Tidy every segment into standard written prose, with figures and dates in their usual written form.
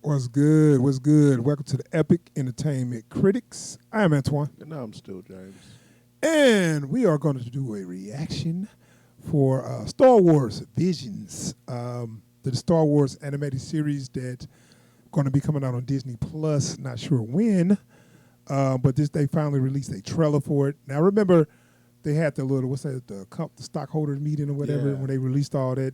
What's good? What's good? Welcome to the Epic Entertainment Critics. I am Antoine. And now I'm still James. And we are going to do a reaction for Star Wars Visions, the Star Wars animated series that's going to be coming out on Disney Plus. Not sure when, but they finally released a trailer for it. Now, remember, they had the little, the stockholders meeting or whatever when they released all that.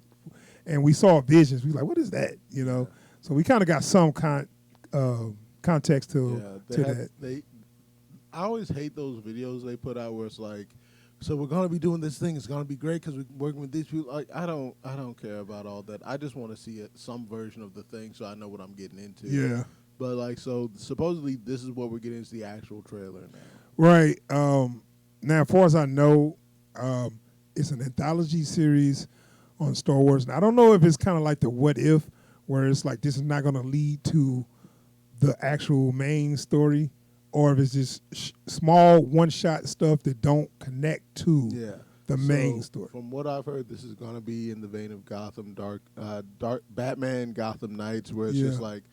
And we saw Visions. We were like, what is that? You know? So we kind of got some context to that. I always hate those videos they put out where it's like, so we're gonna be doing this thing. It's gonna be great because we're working with these people. Like, I don't care about all that. I just want to see some version of the thing so I know what I'm getting into. Yeah. But like, so supposedly this is what we're getting is the actual trailer now. Right. Now, as far as I know, it's an anthology series on Star Wars. And I don't know if it's kind of like the What If, where it's like this is not going to lead to the actual main story, or if it's just small one-shot stuff that don't connect to the main story. From what I've heard, this is going to be in the vein of Gotham Batman Gotham Knights, where it's just like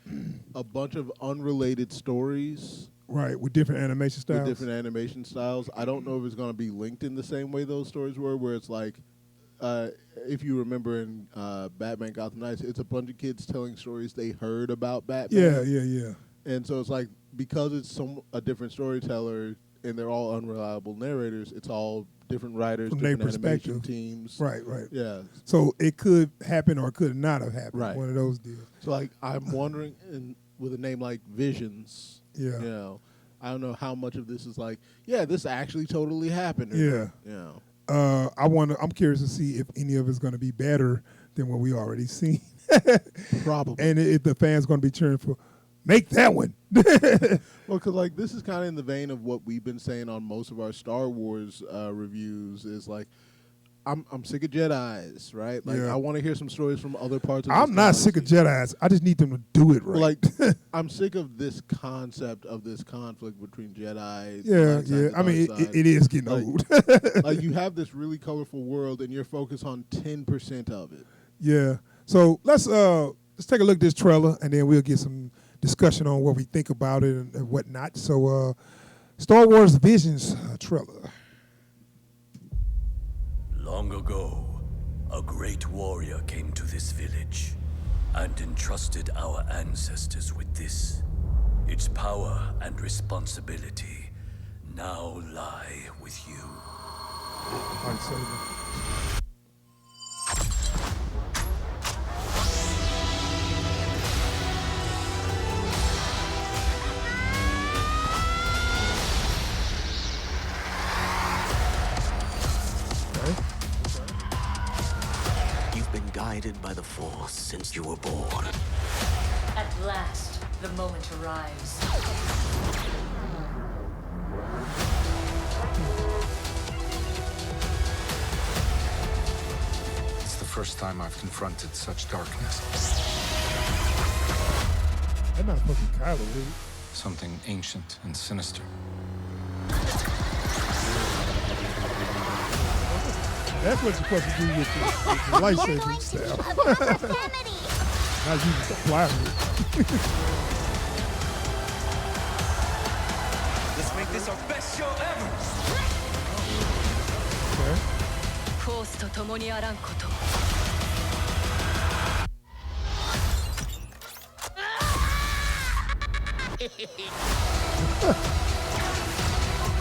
a bunch of unrelated stories. Right, with different animation styles. I don't know if it's going to be linked in the same way those stories were, where it's like, if you remember in Batman Gotham Knights, it's a bunch of kids telling stories they heard about Batman. Yeah. And so it's like, because it's a different storyteller and they're all unreliable narrators, it's all different writers, from different their perspective. animation teams. Right. Yeah. So it could happen or it could not have happened. Right. One of those deals. So like, I'm wondering, with a name like Visions, Yeah. you know, I don't know how much of this is like, this actually totally happened. I'm curious to see if any of it's going to be better than what we already seen. Probably. And if the fans going to be cheering for, make that one. Well, because like this is kind of in the vein of what we've been saying on most of our Star Wars reviews is like, I'm sick of Jedis, right? Like, I want to hear some stories from other parts of I'm not sick of Jedis. I just need them to do it right. Like, I'm sick of this concept of this conflict between Jedi. Yeah. I mean, it is getting old. Like, you have this really colorful world, and you're focused on 10% of it. Yeah. So let's take a look at this trailer, and then we'll get some discussion on what we think about it and whatnot. So, Star Wars Visions trailer. Long ago, a great warrior came to this village and entrusted our ancestors with this. Its power and responsibility now lie with you. Guided by the Force since you were born. At last, the moment arrives. It's the first time I've confronted such darkness. That's not fucking Kylo, is it? Something ancient and sinister. That's what you're supposed to do with your lightsaber staff. Not using the plywood. Let's make this our best show ever! Okay. フォースと共にあらんこと。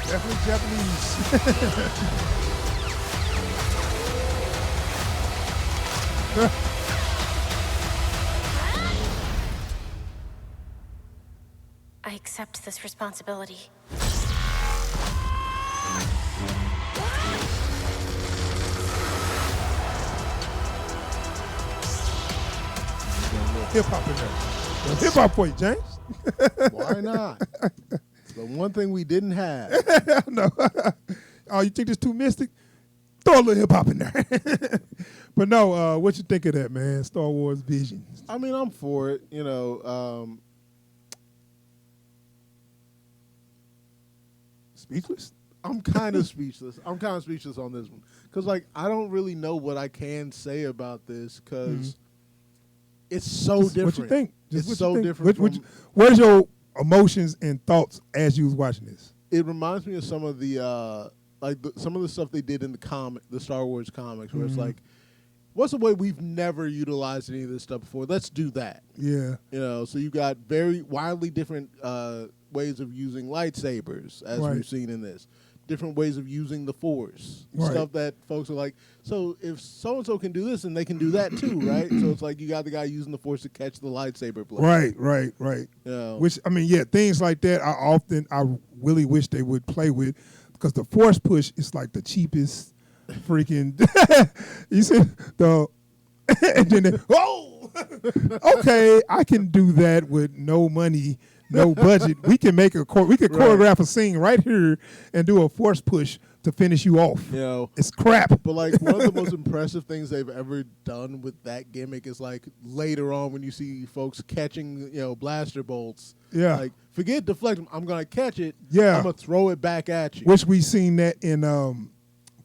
Definitely Japanese. I accept this responsibility. Hip hop in there. Hip hop for you, James. Why not? It's the one thing we didn't have. No. Oh, you think it's too mystic? Throw a little hip hop in there. But no, what you think of that, man? Star Wars Visions. I mean, I'm for it. You know, Speechless? I'm kind of speechless. I'm kind of speechless on this one because, like, I don't really know what I can say about this because It's so different. What you think? It's what so you think. different. Where's your emotions and thoughts as you was watching this? It reminds me of some of the some of the stuff they did in the Star Wars comics, where it's like, what's a way we've never utilized any of this stuff before? Let's do that. Yeah. You know, so you got very wildly different ways of using lightsabers, as Right. we've seen in this. Different ways of using the Force. Right. Stuff that folks are like, so if so-and-so can do this, then they can do that too, right? So it's like you got the guy using the Force to catch the lightsaber blade. Right. You know? Which, I mean, yeah, things like that I really wish they would play with, because the force push is like the cheapest freaking, you see, and then, okay, I can do that with no money, no budget. We can make choreograph a scene right here and do a force push to finish you off. You know, It's crap. but like one of the most impressive things they've ever done with that gimmick is like later on when you see folks catching, blaster bolts. Yeah. Like, forget deflect 'em, I'm gonna catch it. Yeah. I'm gonna throw it back at you. Which we seen that in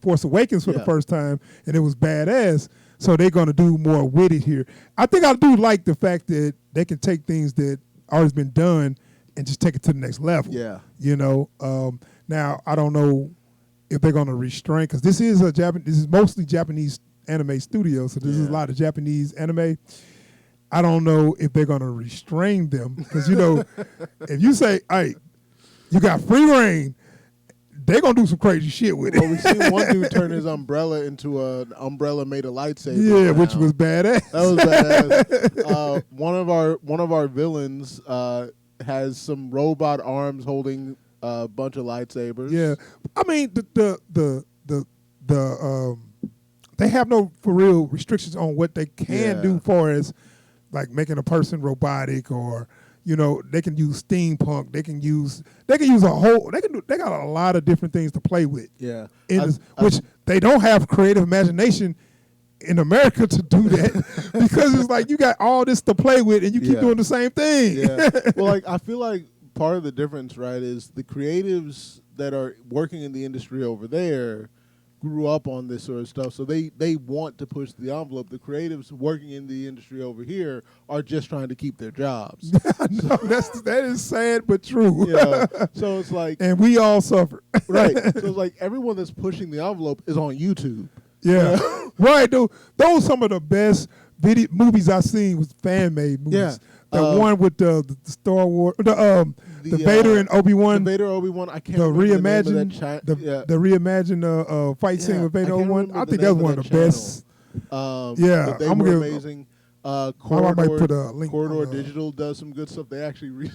Force Awakens for the Yeah. first time, and it was badass. So they're going to do more with it here. I think I do like the fact that they can take things that already been done and just take it to the next level. Yeah. Now I don't know if they're going to restrain, because this is mostly Japanese anime studio, so this is a lot of Japanese anime. I don't know if they're going to restrain them, because if you say, "Hey, you got free reign," they're gonna do some crazy shit with it. Well, we seen one dude turn his umbrella into an umbrella made of lightsaber. Yeah, which was badass. That was badass. One of our villains has some robot arms holding a bunch of lightsabers. Yeah, I mean they have no for real restrictions on what they can do, far as like making a person robotic, or they can use steampunk. They can use a whole. They got a lot of different things to play with. Yeah, Which they don't have creative imagination in America to do that, because it's like you got all this to play with and you keep doing the same thing. Yeah. Well, like I feel like part of the difference, right, is the creatives that are working in the industry over there grew up on this sort of stuff, so they want to push the envelope. The creatives working in the industry over here are just trying to keep their jobs. No, that is sad but true. Yeah. So it's like, and we all suffer. right. So it's like everyone that's pushing the envelope is on YouTube. Yeah. Right, dude. Those some of the best movies I've seen was fan-made movies. Yeah. The one with the Star Wars, the Vader and Obi-Wan. The Vader Obi-Wan. I can't The remember reimagined, the reimagined fight scene with Vader I can't Obi-Wan. remember I the think name that's of one that of the best. Yeah, but they I'm were gonna- amazing. I Corridor, might put a link Corridor on, Digital does some good stuff. They actually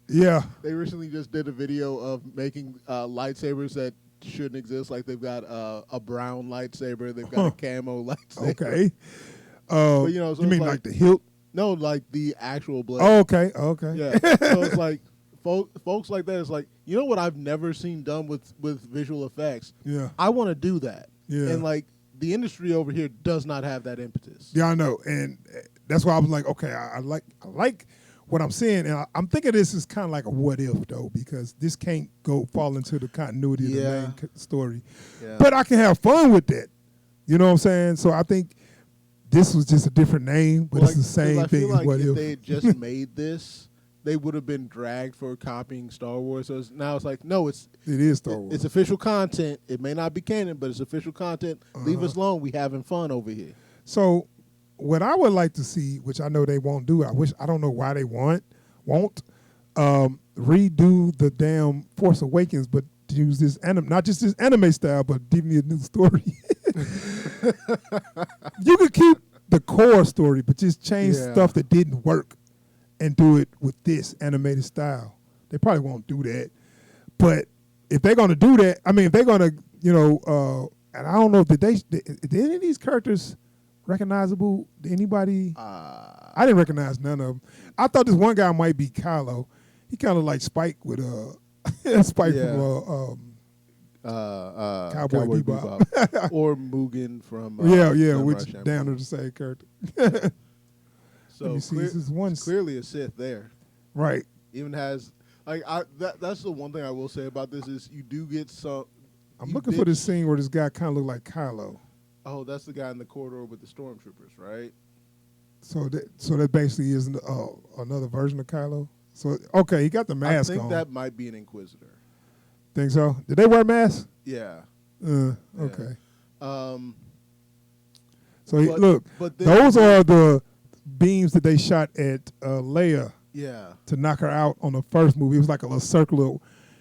Yeah. they recently just did a video of making lightsabers that shouldn't exist. Like they've got a brown lightsaber, they've got a camo lightsaber. Okay. So you it's mean like- like the hilt? No, like the actual blade. Oh, okay. Yeah. So it's like folks like that. It's like, you know what I've never seen done with visual effects. Yeah. I want to do that. Yeah. And like the industry over here does not have that impetus. Yeah, I know, and that's why I was like, okay, I like what I'm seeing, and I'm thinking this is kind of like a what if though, because this can't fall into the continuity of the main story. Yeah. But I can have fun with that. You know what I'm saying? So I think this was just a different name, but Well, it's the same I thing feel as like what if if. they had just made this, they would have been dragged for copying Star Wars. So now it's like, no, It is Star Wars. it's official content. It may not be canon, but it's official content. Leave us alone. We having fun over here. So what I would like to see, which I know they won't do, I don't know why they won't redo the damn Force Awakens, but use this not just this anime style, but give me a new story. You could keep the core story, but just change stuff that didn't work and do it with this animated style. They probably won't do that. But if they're going to do that, I mean, if they're going to, and I don't know if did any of these characters recognizable to anybody? I didn't recognize none of them. I thought this one guy might be Kylo. He kind of like Spike with Spike from Cowboy Bebop. Or Mugen from yeah, Samurai which Champloo. down to the same character. So Let me see. This is one clearly a Sith there. right. Even has like that's the one thing I will say about this is you do get some. I'm looking for this scene where this guy kind of look like Kylo. Oh, that's the guy in the corridor with the stormtroopers, right? So that basically is another version of Kylo. So okay, he got the mask I think on. that might be an Inquisitor. Think so? Did they wear masks? Yeah. Okay. Um, So But- look, but then- those are the beams that they shot at Leia yeah. to knock her out on the first movie. It was like a little circular,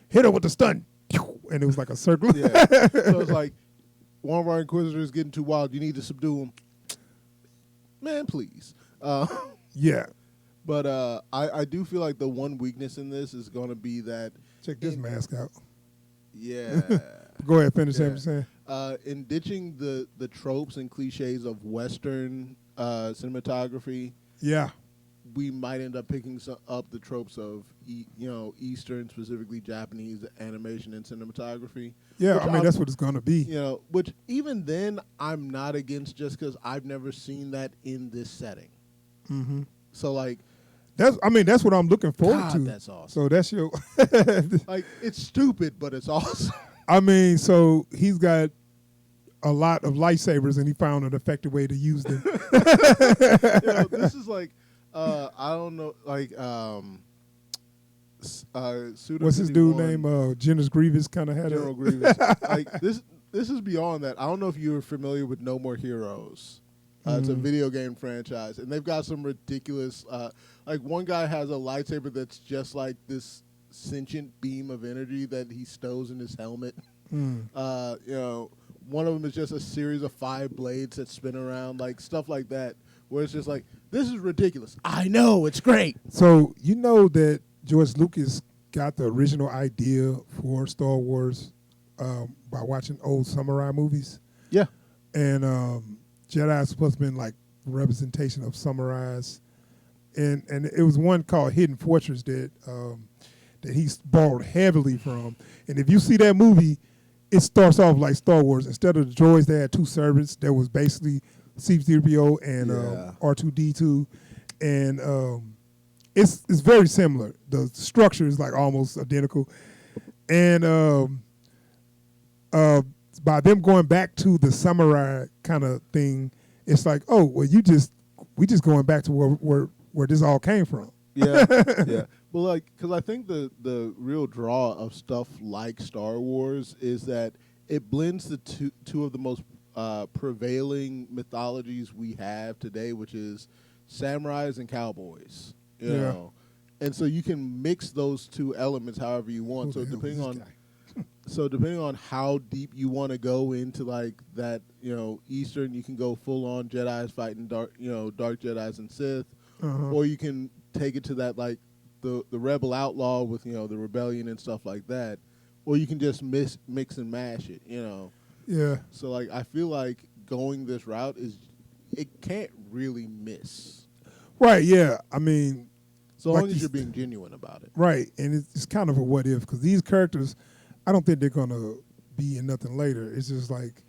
hit her with the stun, and it was like a circle. Yeah. So it's like one of our Inquisitors getting too wild. You need to subdue him. Man, please. Yeah. But I do feel like the one weakness in this is going to be that. Check this mask out. Yeah. Go ahead, finish Yeah. what you're saying. In ditching the tropes and cliches of Western cinematography, Yeah. we might end up picking up the tropes of Eastern, specifically Japanese animation and cinematography. Yeah, Which I mean, that's what it's going to be. Which even then I'm not against, just because I've never seen that in this setting. Mm-hmm. So like, That's what I'm looking forward God, to. that's awesome. So that's your. like it's stupid, but it's awesome. I mean, so he's got a lot of lightsabers, and he found an effective way to use them. This is like, I don't know, like, What's his dude name? General Grievous kind of had General a. Grievous. Like this is beyond that. I don't know if you're familiar with No More Heroes. It's a video game franchise, and they've got some ridiculous. Like one guy has a lightsaber that's just like this sentient beam of energy that he stows in his helmet. One of them is just a series of 5 blades that spin around, like stuff like that, where it's just like, this is ridiculous. I know, it's great. So you know that George Lucas got the original idea for Star Wars by watching old samurai movies, Yeah. and Jedi is supposed to be like representation of samurais, and it was one called Hidden Fortress that he borrowed heavily from. And if you see that movie, it starts off like Star Wars. Instead of the droids, they had 2 servants. There was basically C-3PO and R2-D2, and it's very similar. The structure is like almost identical, and by them going back to the samurai kind of thing, it's like, oh well, we just going back to where this all came from. Yeah, yeah. Well, like, because I think the real draw of stuff like Star Wars is that it blends the two of the most prevailing mythologies we have today, which is samurais and cowboys. You know, and so you can mix those 2 elements however you want. Who So the hell depending is on this guy? So depending on how deep you want to go into like that, Eastern, you can go full on Jedi's fighting dark Jedi's and Sith, or you can take it to that like the rebel outlaw with the rebellion and stuff like that, or you can just mix and mash it, Yeah. So like I feel like going this route it can't really miss, Right. Yeah. I mean, so like long as you you're being genuine about it. right, and it's kind of a what if, because these characters, I don't think they're gonna be in nothing later. It's just like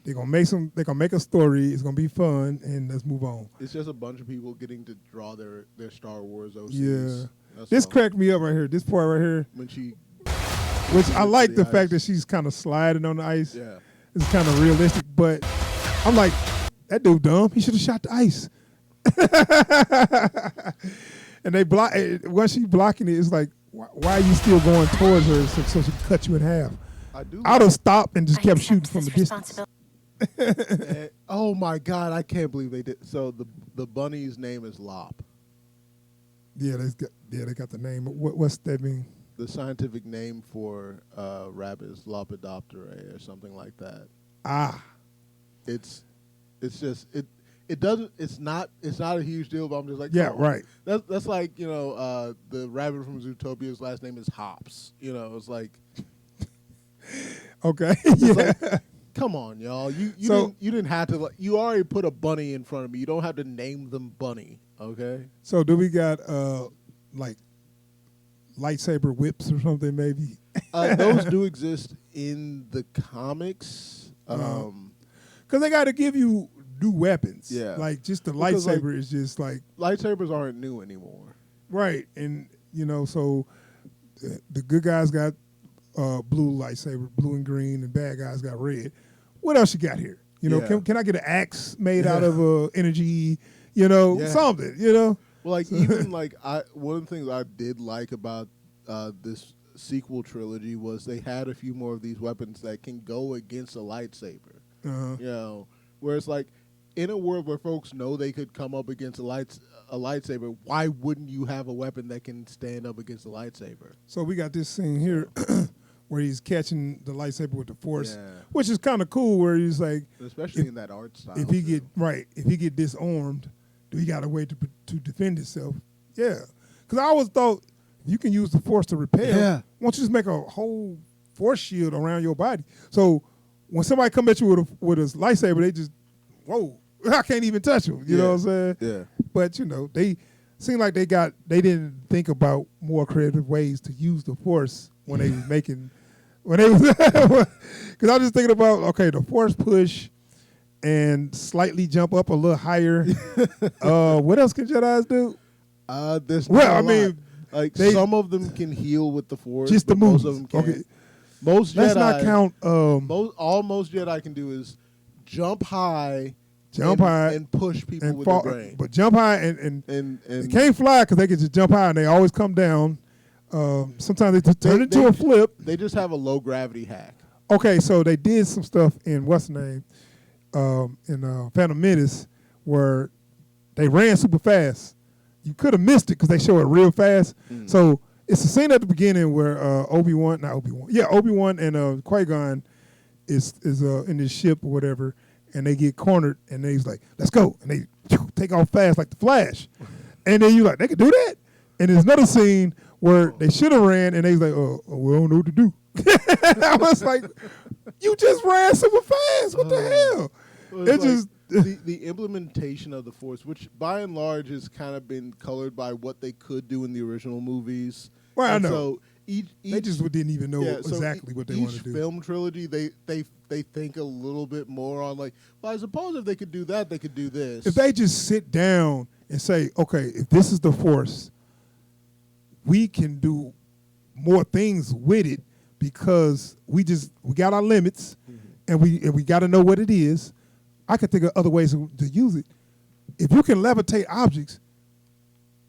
they're gonna make a story. It's gonna be fun, and let's move on. It's just a bunch of people getting to draw their Star Wars OCs. Yeah. That's This all. cracked me up right here. This part right here, When she, which I like the ice. fact that she's kind of sliding on the ice. yeah. It's kind of realistic, but I'm like, that dude dumb. He should have shot the ice. And they block. Once she blocking it, it's like, why are you still going towards her so she can cut you in half? I do. I'd have stopped and just I kept accept shooting from this the distance. responsibility. Oh my God! I can't believe they did. So the bunny's name is Lop. Yeah, they got the name. What's that mean? The scientific name for rabbit is Lepidopterae or something like that. Ah, It's just it doesn't. It's not a huge deal. But I'm just like, yeah, come on. right. That's like the rabbit from Zootopia's last name is Hops. It's like, Okay, it's yeah. like, come on, y'all. You So- didn't have to. You already put a bunny in front of me. You don't have to name them Bunny. Okay. So do we got like lightsaber whips or something maybe? Those do exist in the comics. Because they got to give you new weapons. Yeah. Like just the Because, like- lightsaber is just like Lightsabers aren't new anymore. right, and so the good guys got blue lightsaber, blue and green, and bad guys got red. What else you got here? Yeah. Can I get an axe made out of energy? Yeah. something, Well, like even like one of the things I did like about this sequel trilogy was they had a few more of these weapons that can go against a lightsaber. Where it's like in a world where folks know they could come up against a lightsaber, why wouldn't you have a weapon that can stand up against a lightsaber? So we got this scene here where he's catching the lightsaber with the Force, Yeah. which is kind of cool. Where he's like, Especially in that art style. if he too. get disarmed, do he got a way to defend himself? Yeah, because I always thought you can use the Force to repel. Yeah. Why don't you just make a whole Force shield around your body? So when somebody come at you with a lightsaber, they just, whoa, I can't even touch them. You know what I'm saying? Yeah. But they seem like they didn't think about more creative ways to use the Force when they was making, when they was, because I was just thinking about, okay, the Force push and slightly jump up a little higher. What else can Jedis do? There's Well, not a I mean, lot. Like they- some of them can heal with the Force, Just the but most moves. of them can't. Okay. Most Let's Jedi, not count. most Jedi can do is jump high, Jump high and push people and with fall, their brain. but jump high and And they can't fly because they can just jump high and they always come down. Sometimes they just turn into a flip. They just have a low gravity hack. Okay, so they did some stuff in what's the name in Phantom Menace where they ran super fast. You could have missed it because they show it real fast. So it's a scene at the beginning where Obi-Wan and Qui-Gon is in this ship or whatever, and they get cornered, and he's like, "Let's go!" and they take off fast like the Flash, and then you like, they could do that. And there's another scene where they should have ran, and they was like, "Oh, we don't know what to do." I was like, "You just ran super fast. What the hell?" Well, It it's just the implementation of the Force, which by and large has kind of been colored by what they could do in the original movies. Well, I And know. So each they just didn't even know so exactly what they wanted to do. Each film trilogy, they think a little bit more on like, well, I suppose if they could do that, they could do this. If they just sit down and say, "Okay, if this is the Force, we can do more things with it because we got our limits, and we got to know what it is." I could think of other ways to use it. If you can levitate objects,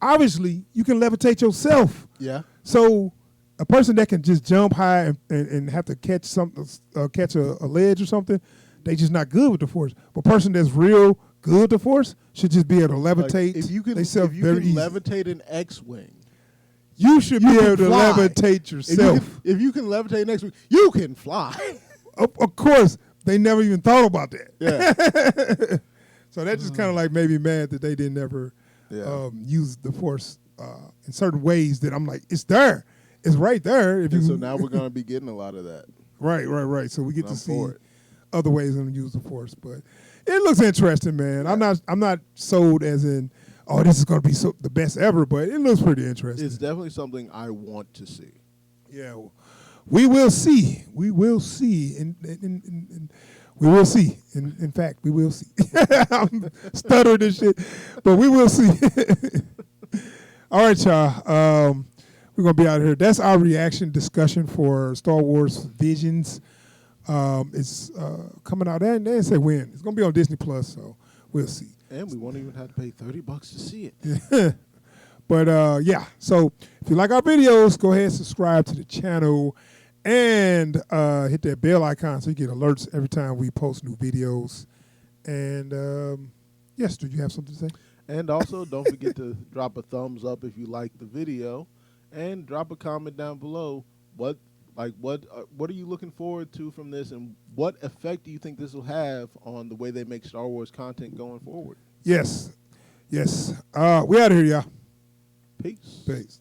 obviously you can levitate yourself. Yeah. So a person that can just jump high and have to catch something, catch a ledge or something, they just not good with the Force. But a person that's real good with the Force should just be able to levitate. Like, if you can very easy. levitate an X-wing, You should you be can able to fly. levitate yourself. If you can levitate an X-wing, you can fly. Of course, they never even thought about that. Yeah. So that just kind of like made me mad that they didn't ever Yeah. use the Force in certain ways that I'm like, it's there. It's right there. If And you so now we're going to be getting a lot of that. Right. So we get to I'm see for it. other ways to use the Force, but it looks interesting, man. I'm not sold as in, oh, this is going to be the best ever, but it looks pretty interesting. It's definitely something I want to see. Yeah, we will see. We will see. We will see. In fact, we will see. I'm stuttering and shit, but we will see. All right, y'all. We're going to be out of here. That's our reaction discussion for Star Wars Visions. It's coming out. They didn't say when. It's going to be on Disney Plus, so we'll see. And we won't even have to pay $30 to see it. But yeah, so if you like our videos, go ahead and subscribe to the channel and hit that bell icon so you get alerts every time we post new videos. And yes, do you have something to say? And also, don't forget to drop a thumbs up if you like the video, and drop a comment down below. What are you looking forward to from this, and what effect do you think this will have on the way they make Star Wars content going forward? Yes. We out of here, y'all. Peace. Peace.